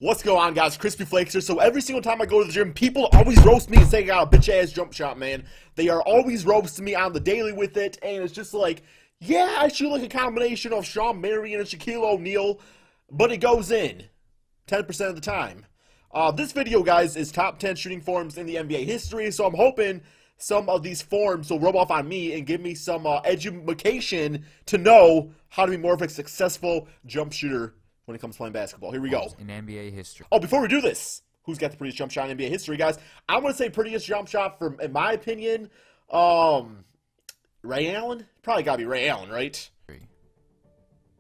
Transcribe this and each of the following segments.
What's going on, guys? Crispy Flakes here. So every single time I go to the gym, people always roast me and say I got a bitch-ass jump shot, man. They are always roasting me on the daily with it, and it's just like, yeah, I shoot like a combination of Sean Marion and Shaquille O'Neal, but it goes in 10% of the time. This video, guys, is top 10 shooting forms in the NBA history, so I'm hoping some of these forms will rub off on me and give me some education to know how to be more of a successful jump shooter when it comes to playing basketball. Here we go. In NBA history. Oh, before we do this, who's got the prettiest jump shot in NBA history, guys? I'm going to say prettiest jump shot, from, in my opinion, Ray Allen? Probably got to be Ray Allen, right?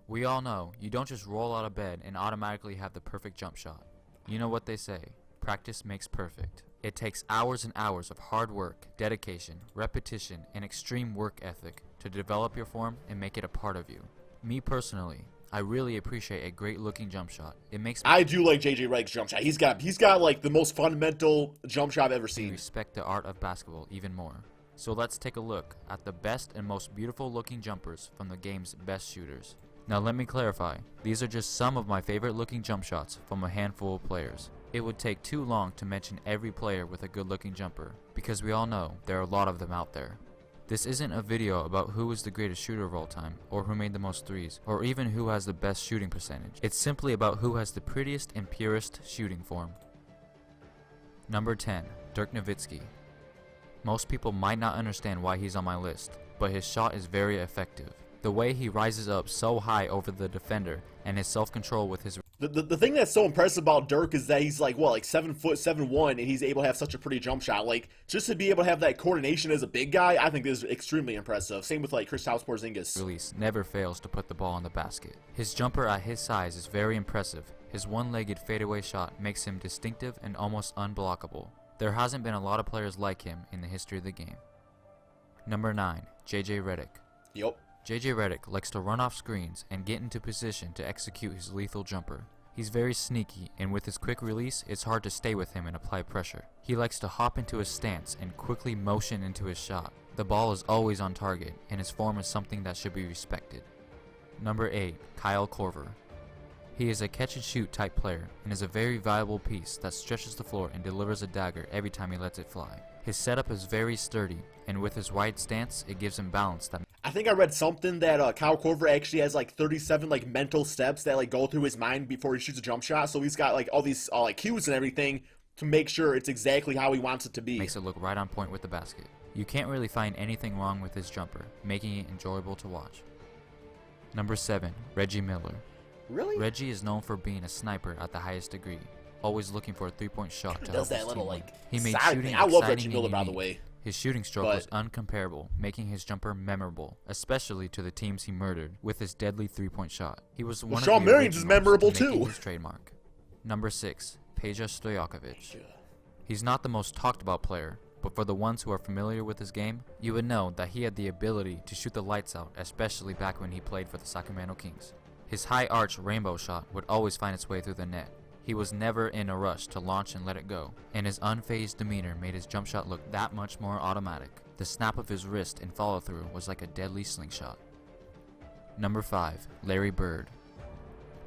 We all know you don't just roll out of bed and automatically have the perfect jump shot. You know what they say, practice makes perfect. It takes hours and hours of hard work, dedication, repetition, and extreme work ethic to develop your form and make it a part of you. Me personally, I really appreciate a great looking jump shot. It makes me I do like J.J Redick's jump shot. He's got like the most fundamental jump shot I've ever seen. respect the art of basketball even more. So let's take a look at the best and most beautiful looking jumpers from the game's best shooters. Now let me clarify, these are just some of my favorite looking jump shots from a handful of players. It would take too long to mention every player with a good looking jumper, because we all know there are a lot of them out there. This isn't a video about who is the greatest shooter of all time, or who made the most threes, or even who has the best shooting percentage. It's simply about who has the prettiest and purest shooting form. Number 10, Dirk Nowitzki. Most people might not understand why he's on my list, but his shot is very effective. The way he rises up so high over the defender, and his self-control with his The thing that's so impressive about Dirk is that he's like, what, like 7 foot, 7'1", and he's able to have such a pretty jump shot. Like, just to be able to have that coordination as a big guy, I think this is extremely impressive. Same with like Kristaps Porzingis. release never fails to put the ball in the basket. His jumper at his size is very impressive. His one-legged fadeaway shot makes him distinctive and almost unblockable. There hasn't been a lot of players like him in the history of the game. Number 9, J.J Redick. Yep. J.J Redick likes to run off screens and get into position to execute his lethal jumper. He's very sneaky, and with his quick release, it's hard to stay with him and apply pressure. He likes to hop into his stance and quickly motion into his shot. The ball is always on target, and his form is something that should be respected. Number 8, Kyle Korver. He is a catch-and-shoot type player, and is a very valuable piece that stretches the floor and delivers a dagger every time he lets it fly. His setup is very sturdy, and with his wide stance, it gives him balance that I think I read something that Kyle Korver actually has like 37 like mental steps that like go through his mind before he shoots a jump shot. So he's got like all these like cues and everything to make sure it's exactly how he wants it to be. makes it look right on point with the basket. You can't really find anything wrong with his jumper, making it enjoyable to watch. Number 7, Reggie Miller. Really? Reggie is known for being a sniper at the highest degree, always looking for a three-point shot to Does help that his little team win. like He made side shooting thing. I love Reggie exciting Miller, and by the unique. way. His shooting stroke But was uncomparable, making his jumper memorable, especially to the teams he murdered with his deadly three-point shot. He was one Sean of the Marion's is originals memorable to making too. his trademark. Number 6, Peja Stojakovic. He's not the most talked about player, but for the ones who are familiar with his game, you would know that he had the ability to shoot the lights out, especially back when he played for the Sacramento Kings. His high arch rainbow shot would always find its way through the net. He was never in a rush to launch and let it go, and his unfazed demeanor made his jump shot look that much more automatic. The snap of his wrist and follow-through was like a deadly slingshot. Number 5, Larry Bird.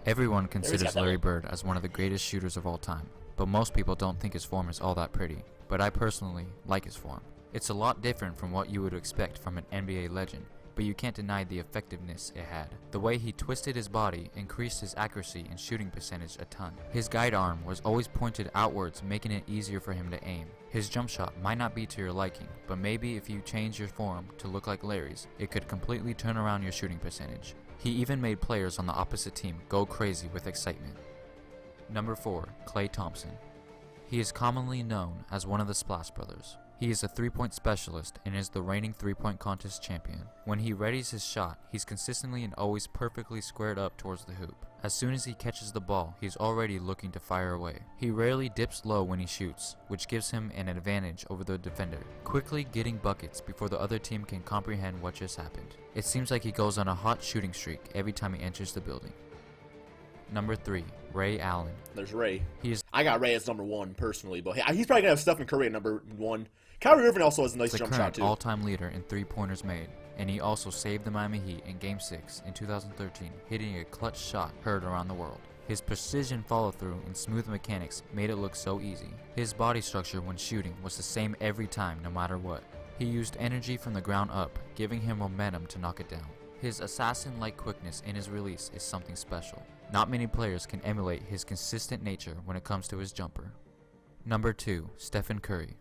Everyone considers Larry Bird as one of the greatest shooters of all time, but most people don't think his form is all that pretty. But I personally like his form. It's a lot different from what you would expect from an NBA legend, but you can't deny the effectiveness it had. The way he twisted his body increased his accuracy and shooting percentage a ton. His guide arm was always pointed outwards, making it easier for him to aim. His jump shot might not be to your liking, but maybe if you change your form to look like Larry's, it could completely turn around your shooting percentage. He even made players on the opposite team go crazy with excitement. Number 4, Klay Thompson. He is commonly known as one of the Splash Brothers. He is a three-point specialist and is the reigning three-point contest champion. When he readies his shot, he's consistently and always perfectly squared up towards the hoop. As soon as he catches the ball, he's already looking to fire away. He rarely dips low when he shoots, which gives him an advantage over the defender, quickly getting buckets before the other team can comprehend what just happened. It seems like he goes on a hot shooting streak every time he enters the building. Number 3, Ray Allen. There's Ray. He is I got Ray as number 1 personally, but he's probably gonna have Stephen Curry at number 1. Kyrie Irving also has a nice the jump shot current too. all-time leader in three-pointers made, and he also saved the Miami Heat in Game 6 in 2013, hitting a clutch shot heard around the world. His precision follow-through and smooth mechanics made it look so easy. His body structure when shooting was the same every time, no matter what. He used energy from the ground up, giving him momentum to knock it down. His assassin-like quickness in his release is something special. Not many players can emulate his consistent nature when it comes to his jumper. Number 2, Stephen Curry.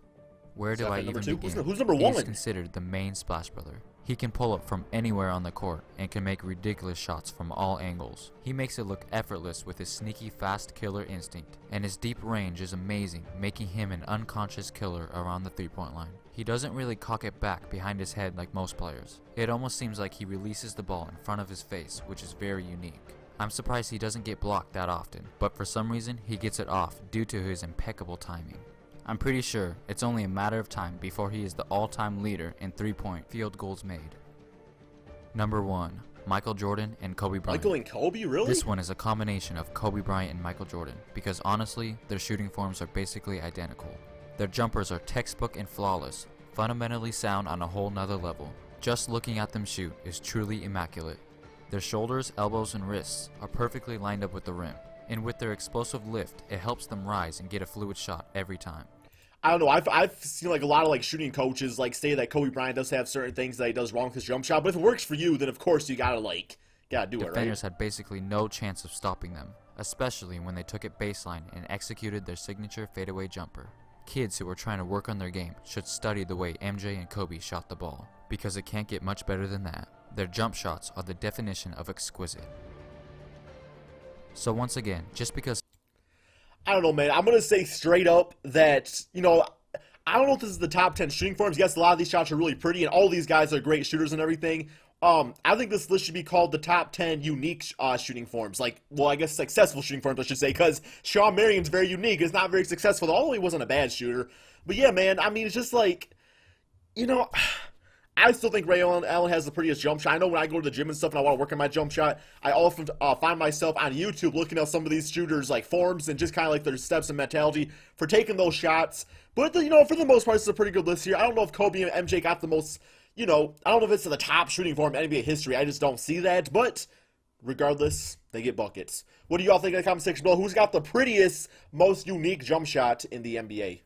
Where do I even begin? Who's number 1? He is considered the main splash brother. He can pull up from anywhere on the court and can make ridiculous shots from all angles. He makes it look effortless with his sneaky fast killer instinct, and his deep range is amazing, making him an unconscious killer around the three-point line. He doesn't really cock it back behind his head like most players. It almost seems like he releases the ball in front of his face, which is very unique. I'm surprised he doesn't get blocked that often, but for some reason he gets it off due to his impeccable timing. I'm pretty sure it's only a matter of time before he is the all-time leader in three-point field goals made. Number 1, Michael Jordan and Kobe Bryant. Michael and Kobe, really? This one is a combination of Kobe Bryant and Michael Jordan, because honestly, their shooting forms are basically identical. Their jumpers are textbook and flawless, fundamentally sound on a whole nother level. Just looking at them shoot is truly immaculate. Their shoulders, elbows, and wrists are perfectly lined up with the rim, and with their explosive lift, it helps them rise and get a fluid shot every time. I don't know. I've seen like a lot of like shooting coaches like say that Kobe Bryant does have certain things that he does wrong with his jump shot, but if it works for you, then of course you gotta do it, right? Defenders had basically no chance of stopping them, especially when they took it baseline and executed their signature fadeaway jumper. Kids who are trying to work on their game should study the way MJ and Kobe shot the ball, because it can't get much better than that. Their jump shots are the definition of exquisite. So once again, just because I don't know, man. I'm going to say straight up that, I don't know if this is the top 10 shooting forms. Yes, a lot of these shots are really pretty, and all these guys are great shooters and everything. I think this list should be called the top 10 unique shooting forms. I guess successful shooting forms, I should say, because Shawn Marion's very unique. It's not very successful, although he wasn't a bad shooter. But yeah, man, I mean, it's just like, I still think Ray Allen has the prettiest jump shot. I know when I go to the gym and stuff and I want to work on my jump shot, I often find myself on YouTube looking at some of these shooters' forms and just kind of their steps and mentality for taking those shots. But, for the most part, it's a pretty good list here. I don't know if Kobe and MJ got the most, I don't know if it's the top shooting form in NBA history. I just don't see that. But regardless, they get buckets. What do y'all think in the comment section below? Who's got the prettiest, most unique jump shot in the NBA?